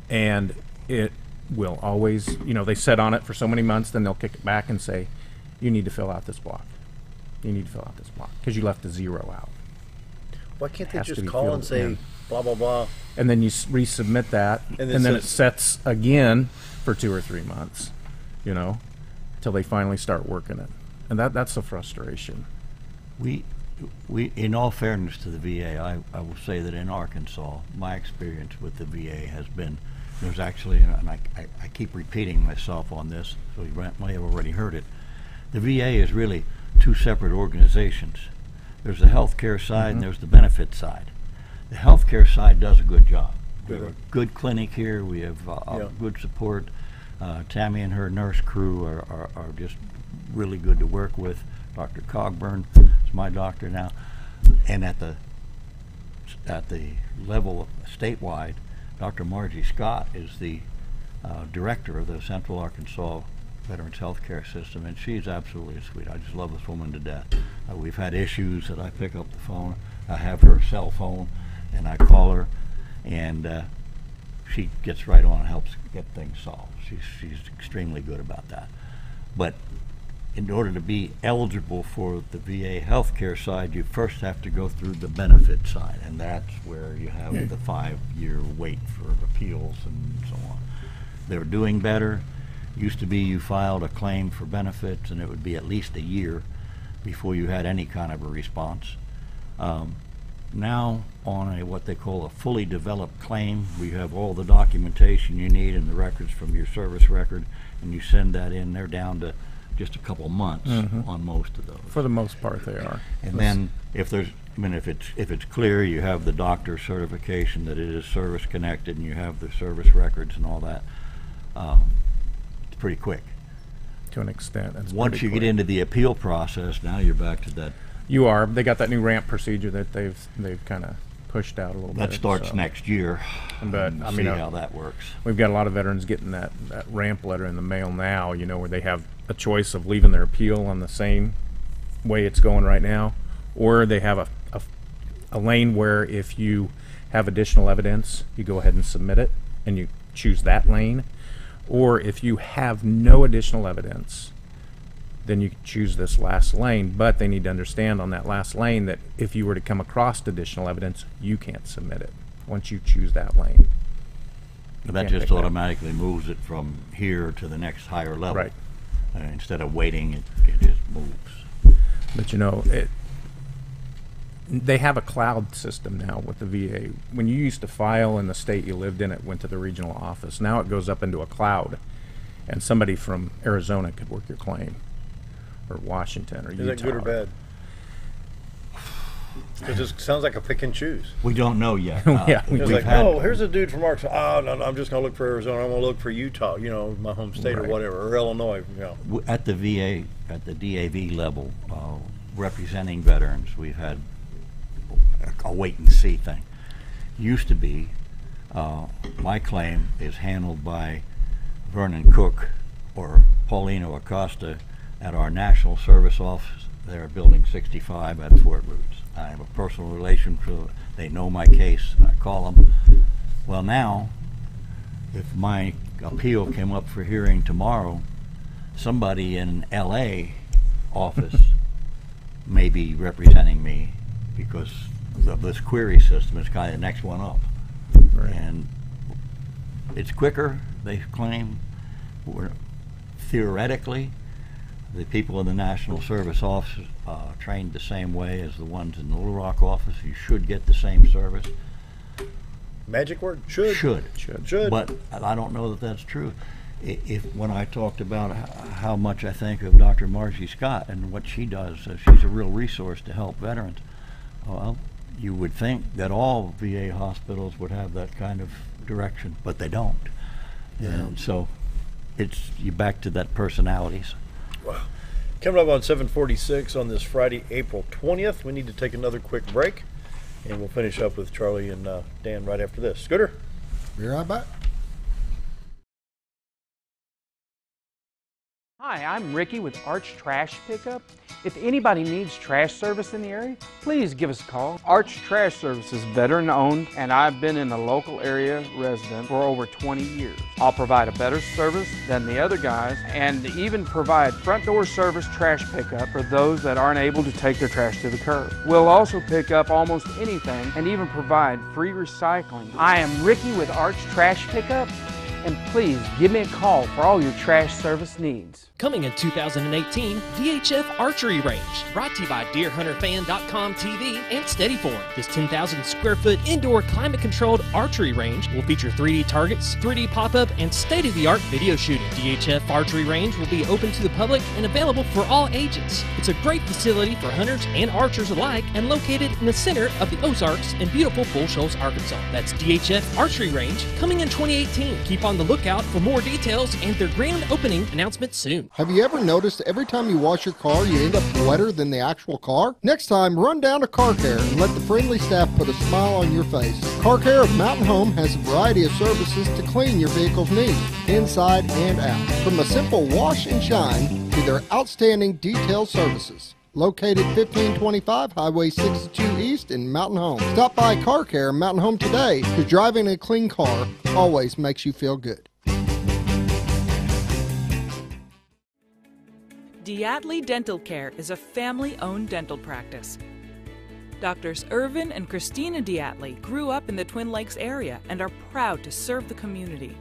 And it will always, they set on it for so many months, then they'll kick it back and say, you need to fill out this block. You need to fill out this block because you left a 0 out. Why can't they just call and say blah, blah, blah? And then you resubmit that, and then it sets again for 2 or 3 months, till they finally start working it. And that's the frustration. We, in all fairness to the VA, I will say that in Arkansas, my experience with the VA has been, there's actually, and I keep repeating myself on this, so you might have already heard it. The VA is really 2 separate organizations. There's the healthcare side and there's the benefit side. The healthcare side does a good job. We have a good clinic here. We have good support. Tammy and her nurse crew are just really good to work with. Dr. Cogburn is my doctor now. And at the level of statewide, Dr. Margie Scott is the director of the Central Arkansas Veterans Healthcare System, and she's absolutely sweet. I just love this woman to death. We've had issues that I pick up the phone. I have her cell phone, and I call her, and she gets right on and helps get things solved. She's extremely good about that. But in order to be eligible for the VA healthcare side, you first have to go through the benefit side, and that's where you have the 5-year wait for appeals and so on. They're doing better. Used to be you filed a claim for benefits, and it would be at least a year before you had any kind of a response. Now, on what they call a fully developed claim, we have all the documentation you need and the records from your service record, and you send that in. They're down to just a couple months on most of those. For the most part, they are. And then, if it's clear, you have the doctor's certification that it is service connected, and you have the service records and all that. It's pretty quick. To an extent. Once you get into the appeal process, now you're back to that. You are. They got that new ramp procedure that they've kind of pushed out a little bit. That starts next year. But I mean, see how that works. We've got a lot of veterans getting that ramp letter in the mail now, where they have a choice of leaving their appeal on the same way it's going right now, or they have a lane where if you have additional evidence, you go ahead and submit it, and you choose that lane. Or if you have no additional evidence, then you choose this last lane. But they need to understand on that last lane that if you were to come across additional evidence, you can't submit it once you choose that lane. That just automatically moves it from here to the next higher level. Right. Instead of waiting, it just moves. But they have a cloud system now with the VA. When you used to file in the state you lived in, it went to the regional office. Now it goes up into a cloud, and somebody from Arizona could work your claim, or Washington, or Utah. Is that good or bad? It just sounds like a pick and choose. We don't know yet. It's like, here's a dude from Arkansas. Oh, no, I'm just going to look for Arizona. I'm going to look for Utah, my home state or whatever, or Illinois. At the VA, at the DAV level, representing veterans, we've had a wait-and-see thing. Used to be, my claim is handled by Vernon Cook or Paulino Acosta at our National Service Office there at Building 65 at Fort Roots. I have a personal relationship. They know my case. I call them. Well, now, if my appeal came up for hearing tomorrow, somebody in LA office may be representing me because of this query system. It's kind of the next one up. Right. And it's quicker, they claim. Theoretically, the people in the National Service Office trained the same way as the ones in the Little Rock office. You should get the same service. Magic word? Should. Should. But I don't know that that's true. When I talked about how much I think of Dr. Margie Scott and what she does, she's a real resource to help veterans. Well, you would think that all VA hospitals would have that kind of direction, but they don't. Yeah. And so you back to that personalities. Wow. Coming up on 7:46 on this Friday, April 20th, we need to take another quick break, and we'll finish up with Charlie and Dan right after this. Scooter? Be right back. Hi, I'm Ricky with Arch Trash Pickup. If anybody needs trash service in the area, please give us a call. Arch Trash Service is veteran owned, and I've been in the local area resident for over 20 years. I'll provide a better service than the other guys, and even provide front door service trash pickup for those that aren't able to take their trash to the curb. We'll also pick up almost anything and even provide free recycling. I am Ricky with Arch Trash Pickup, and please give me a call for all your trash service needs. Coming in 2018, VHF Archery Range, brought to you by DeerHunterFan.com TV and Steadyform. This 10,000 square foot indoor climate controlled archery range will feature 3D targets, 3D pop-up, and state-of-the-art video shooting. DHF Archery Range will be open to the public and available for all ages. It's a great facility for hunters and archers alike and located in the center of the Ozarks in beautiful Bull Shoals, Arkansas. That's DHF Archery Range coming in 2018. Keep on the lookout for more details and their grand opening announcement soon. Have you ever noticed every time you wash your car, you end up wetter than the actual car? Next time, run down to Car Care and let the friendly staff put a smile on your face. Car Care of Mountain Home has a variety of services to clean your vehicle's needs, inside and out. From a simple wash and shine to their outstanding detailed services. Located 1525 Highway 62 East in Mountain Home. Stop by Car Care Mountain Home today, because driving a clean car always makes you feel good. Diatley Dental Care is a family-owned dental practice. Doctors Irvin and Christina Diatley grew up in the Twin Lakes area and are proud to serve the community.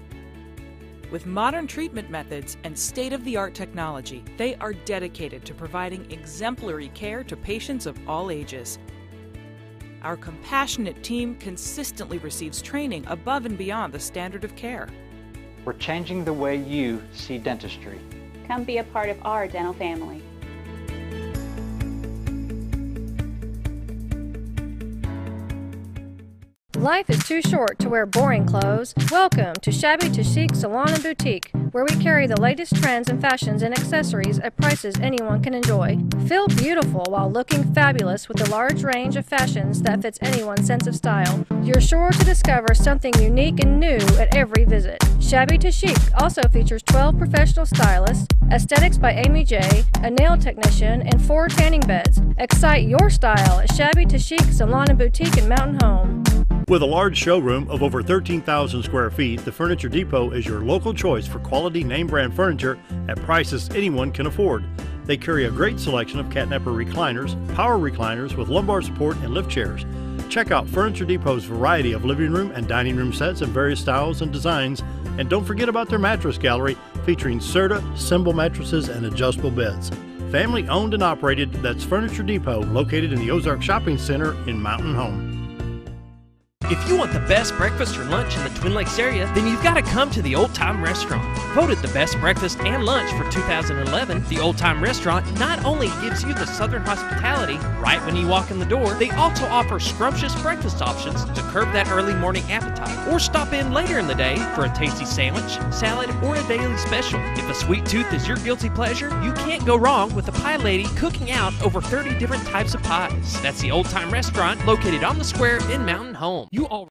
With modern treatment methods and state-of-the-art technology, they are dedicated to providing exemplary care to patients of all ages. Our compassionate team consistently receives training above and beyond the standard of care. We're changing the way you see dentistry. Come be a part of our dental family. Life is too short to wear boring clothes. Welcome to Shabby to Chic Salon and Boutique, where we carry the latest trends and fashions and accessories at prices anyone can enjoy. Feel beautiful while looking fabulous with a large range of fashions that fits anyone's sense of style. You're sure to discover something unique and new at every visit. Shabby to Chic also features 12 professional stylists, aesthetics by Amy J, a nail technician, and 4 tanning beds. Excite your style at Shabby to Chic Salon and Boutique in Mountain Home. With a large showroom of over 13,000 square feet, the Furniture Depot is your local choice for quality name brand furniture at prices anyone can afford. They carry a great selection of catnapper recliners, power recliners with lumbar support and lift chairs. Check out Furniture Depot's variety of living room and dining room sets in various styles and designs. And don't forget about their mattress gallery featuring Serta, Symbol mattresses, and adjustable beds. Family owned and operated, that's Furniture Depot, located in the Ozark Shopping Center in Mountain Home. If you want the best breakfast or lunch in the Twin Lakes area, then you've got to come to the Old Time Restaurant. Voted the best breakfast and lunch for 2011, the Old Time Restaurant not only gives you the Southern hospitality right when you walk in the door, they also offer scrumptious breakfast options to curb that early morning appetite. Or stop in later in the day for a tasty sandwich, salad, or a daily special. If a sweet tooth is your guilty pleasure, you can't go wrong with the pie lady cooking out over 30 different types of pies. That's the Old Time Restaurant, located on the square in Mountain Home. You all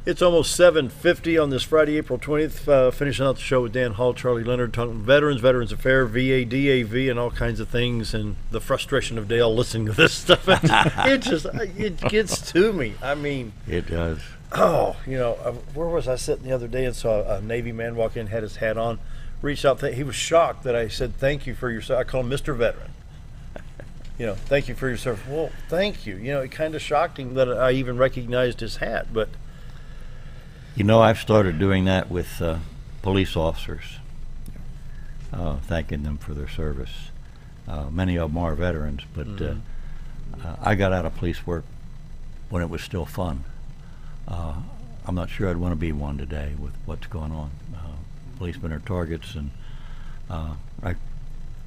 It's almost 7:50 on this Friday, April 20th. Finishing out the show with Dan Hall, Charlie Leonard, talking Veterans Affairs, VA, DAV, and all kinds of things, and the frustration of Dale listening to this stuff. It gets to me. I mean, it does. Oh, where was I sitting the other day and saw a Navy man walk in, had his hat on, reached out. He was shocked that I said, "Thank you for your service." I call him Mr. Veteran. Thank you for your service. Well, thank you. It kind of shocked him that I even recognized his hat, but. I've started doing that with police officers, thanking them for their service. Many of them are veterans, but I got out of police work when it was still fun. I'm not sure I'd want to be one today with what's going on. Policemen are targets, and I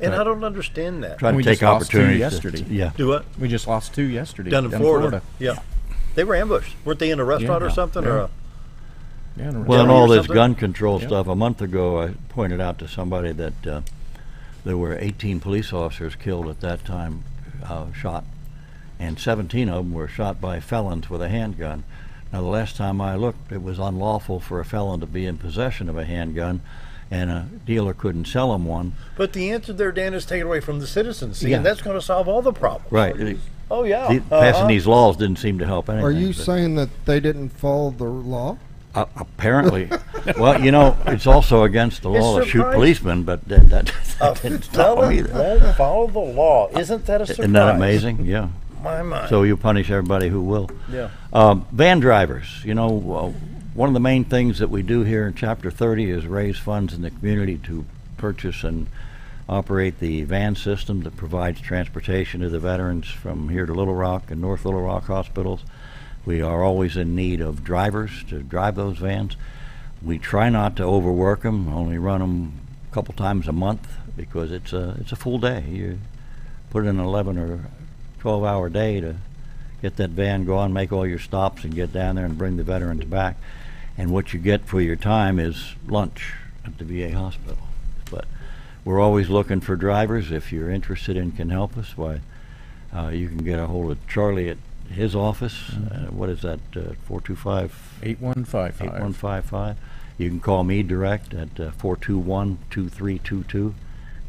don't understand that. Try to we take just lost two opportunities. yesterday. Do what? We just lost 2 yesterday. Down in Florida. Yeah. They were ambushed. Weren't they in a restaurant or something? Yeah. Or well, and all this gun control stuff, a month ago I pointed out to somebody that there were 18 police officers killed at that time, shot, and 17 of them were shot by felons with a handgun. Now, the last time I looked, it was unlawful for a felon to be in possession of a handgun, and a dealer couldn't sell him one. But the answer there, Dan, is taken away from the citizens, Yeah. and that's going to solve all the problems. Right. Oh, yeah. Passing these laws didn't seem to help anything. Are you but- saying that they didn't follow the law? Apparently. Well, it's also against the law to shoot policemen, but that didn't stop them either. Won't follow the law. Isn't that a surprise? Isn't that amazing? Yeah. My. So you punish everybody who will. Yeah. Van drivers. One of the main things that we do here in Chapter 30 is raise funds in the community to purchase and operate the van system that provides transportation to the veterans from here to Little Rock and North Little Rock hospitals. We are always in need of drivers to drive those vans. We try not to overwork them, only run them a couple times a month because it's a full day. You put in an 11 or 12-hour day to get that van going, make all your stops, and get down there and bring the veterans back. And what you get for your time is lunch at the VA hospital. But we're always looking for drivers. If you're interested and can help us, why, you can get a hold of Charlie at his office. What is that? 425-8155. 8155. You can call me direct at 421-2322,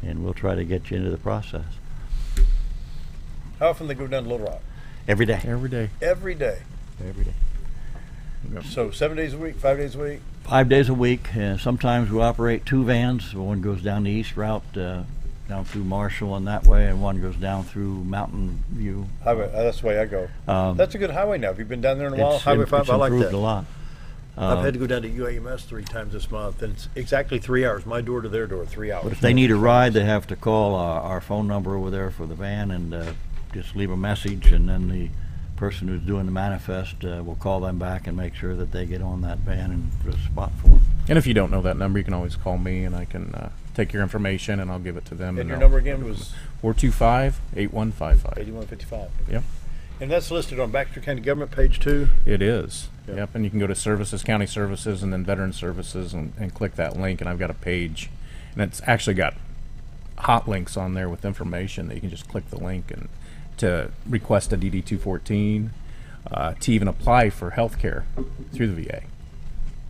and we'll try to get you into the process. How often they go down to Little Rock? Every day. Every day. Every day. Every day. So 7 days a week, 5 days a week? 5 days a week. Sometimes we operate 2 vans. One goes down the east route, down through Marshall and that way, and one goes down through Mountain View. Highway, that's the way I go. That's a good highway now. Have you been down there in a while? Highway 5, I like that. It's improved a lot. I've had to go down to UAMS 3 times this month, and it's exactly 3 hours. My door to their door, 3 hours. But if they need a ride, they have to call our phone number over there for the van and just leave a message, and then the person who's doing the manifest will call them back and make sure that they get on that van and put a spot for them. And if you don't know that number, you can always call me, and I can take your information, and I'll give it to them. And your number again was? 425-8155. 8155. Yep. And that's listed on Baxter County Government page too? It is. Yep. And you can go to Services, County Services, and then Veteran Services, and click that link, and I've got a page. And it's actually got hot links on there with information that you can just click the link and to request a DD-214, to even apply for health care through the VA.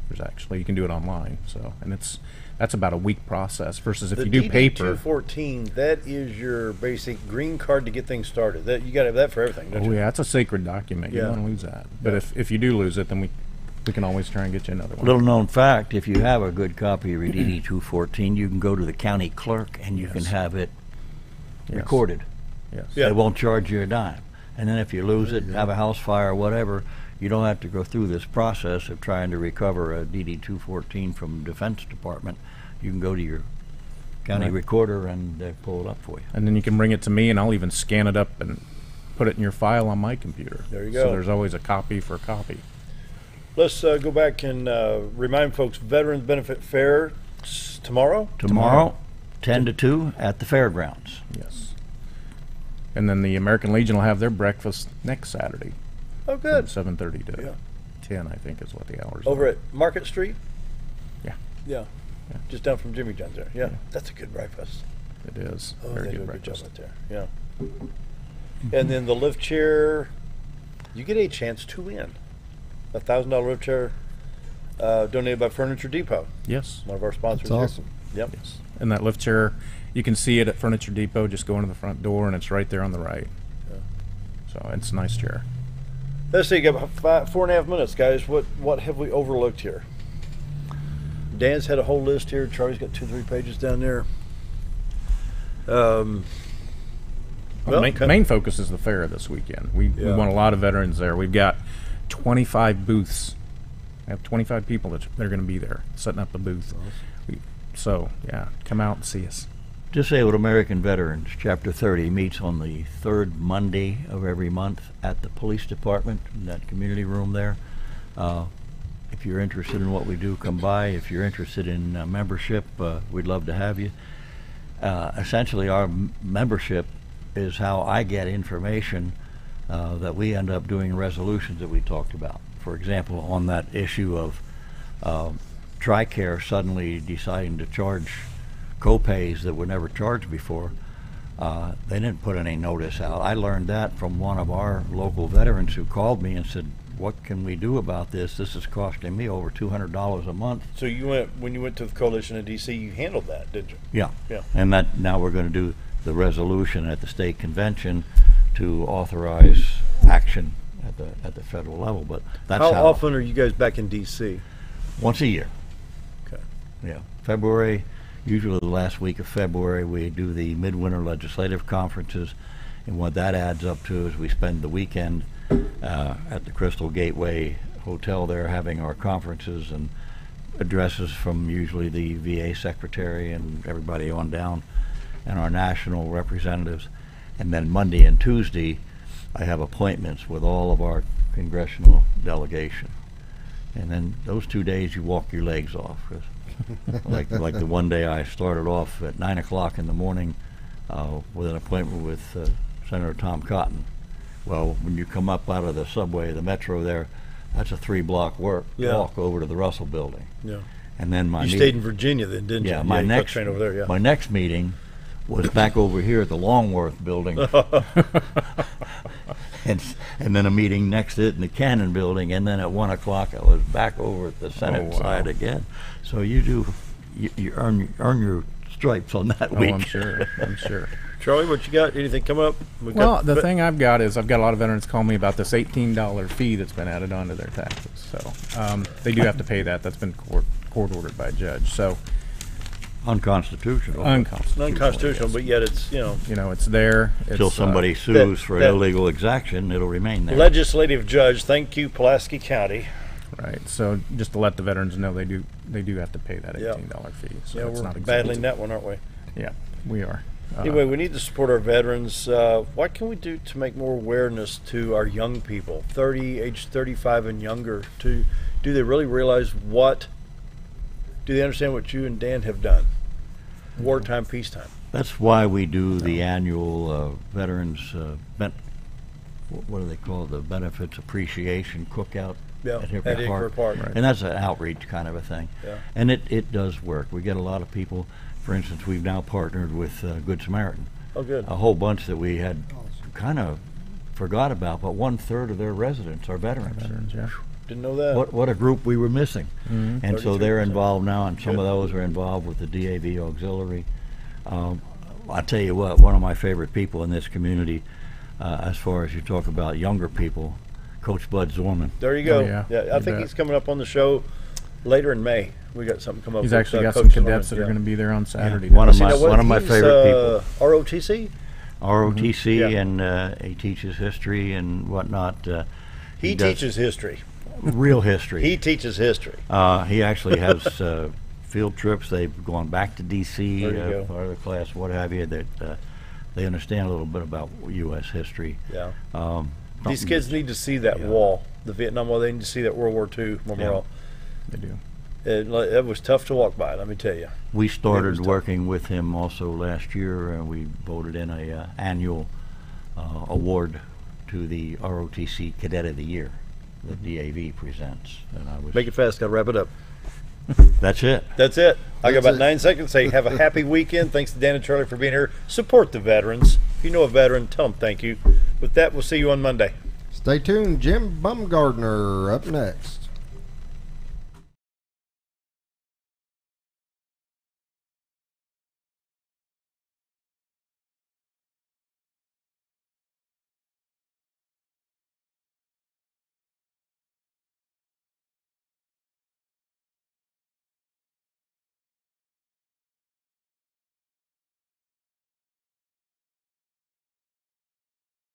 There's actually, you can do it online. So, and that's about a week process versus if you do paper. The DD-214, that is your basic green card to get things started. That you got to have that for everything, don't you? Oh yeah, it's a sacred document. You don't want to lose that. But if you do lose it, then we can always try and get you another one. Little known fact, if you have a good copy of your DD-214, you can go to the county clerk and you can have it recorded. Yes. They won't charge you a dime. And then if you lose it, have a house fire or whatever, you don't have to go through this process of trying to recover a DD-214 from the Defense Department. You can go to your county recorder and pull it up for you. And then you can bring it to me, and I'll even scan it up and put it in your file on my computer. There you go. So there's always a copy for a copy. Let's go back and remind folks, Veterans Benefit Fair tomorrow? Tomorrow, 10 to 2 at the fairgrounds. Yes. And then the American Legion will have their breakfast next Saturday. Oh, good. From 7:30 to 10, I think, is what the hours Over are. at Market Street? Yeah. Yeah. Just down from Jimmy John's there. Yeah. That's a good breakfast. It is. Oh, Very they good do a good breakfast. job out there. Yeah. And then the lift chair, you get a chance to win. $1,000 lift chair donated by Furniture Depot. Yes. One of our sponsors. That's awesome. Yep. Yes. And that lift chair, you can see it at Furniture Depot. Just go into the front door, and it's right there on the right. Yeah. So it's a nice chair. Let's see. You got about 4.5 minutes, guys. What have we overlooked here? Dan's had a whole list here. Charlie's got 2-3 pages down there. Main focus is the fair this weekend. We want a lot of veterans there. We've got 25 booths. I have 25 people that are going to be there setting up the booth. So, come out and see us. Disabled American Veterans, Chapter 30, meets on the third Monday of every month at the police department, in that community room there. If you're interested in what we do, come by. If you're interested in membership, we'd love to have you. Essentially, our membership is how I get information that we end up doing resolutions that we talked about. For example, on that issue of TRICARE suddenly deciding to charge co-pays that were never charged before, they didn't put any notice out. I learned that from one of our local veterans who called me and said, what can we do about this? This is costing me over $200 a month. So when you went to the coalition in D.C., you handled that, did you? Yeah. Yeah. And that now we're going to do the resolution at the state convention to authorize action at the federal level. But that's how often are you guys back in D.C.? Once a year. Okay. Yeah. February, usually the last week of February, we do the midwinter legislative conferences, and what that adds up to is we spend the weekend at the Crystal Gateway Hotel there having our conferences and addresses from usually the VA secretary and everybody on down and our national representatives. And then Monday and Tuesday I have appointments with all of our congressional delegation. And then those 2 days you walk your legs off. like the one day I started off at 9 o'clock in the morning with an appointment with Senator Tom Cotton. Well, when you come up out of the subway, the metro there, that's a 3-block walk over to the Russell Building. Yeah. And then you stayed in Virginia then, didn't you? Yeah, my next train over there. Yeah. My next meeting was back over here at the Longworth Building, and then a meeting next to it in the Cannon Building, and then at 1 o'clock I was back over at the Senate side again. So you earn your stripes on that week. I'm sure. Charlie, what you got? Anything coming up? The thing I've got is I've got a lot of veterans call me about this $18 fee that's been added onto their taxes. So they do have to pay that. That's been court ordered by a judge. So unconstitutional. Unconstitutional, but yet it's it's there. Until somebody sues for illegal exaction, it'll remain there. Legislative judge, thank you, Pulaski County. Right. So just to let the veterans know, they do have to pay that $18 fee. So it's we're not battling that one, aren't we? Yeah, we are. Anyway, we need to support our veterans. What can we do to make more awareness to our young people, age 35 and younger? Do they really realize do they understand what you and Dan have done? Wartime, peacetime. That's why we do the annual veterans, what do they call it? The benefits appreciation cookout at Hickory Park. Right. And that's an outreach kind of a thing. Yeah. And it does work. We get a lot of people. For instance, we've now partnered with Good Samaritan. Oh, good. A whole bunch that we had kind of forgot about, but 1/3 of their residents are veterans. Yeah. Didn't know that. What a group we were missing. Mm-hmm. And so they're involved now, and some of those are involved with the DAV auxiliary. I tell you what, one of my favorite people in this community, as far as you talk about younger people, Coach Bud Zorman. There you go. Oh, yeah. I think he's coming up on the show later in May. We got something come up. He's with, actually got Coach some cadets that are going to be there on Saturday. One of my favorite people. ROTC? ROTC, and he teaches history and whatnot. He teaches history. Real history. He teaches history. He actually has field trips. They've gone back to D.C., part of the class, what have you, that they understand a little bit about U.S. history. Yeah. These kids need to see that wall, the Vietnam Wall. They need to see that World War II memorial. They do. It was tough to walk by, let me tell you. We started working with him also last year, and we voted in a annual award to the ROTC Cadet of the Year that DAV presents. And I was Make it fast, gotta wrap it up. That's it. That's it. I got about 9 seconds. Say have a happy weekend. Thanks to Dan and Charlie for being here. Support the veterans. If you know a veteran, tell them thank you. With that, we'll see you on Monday. Stay tuned. Jim Bumgardner up next.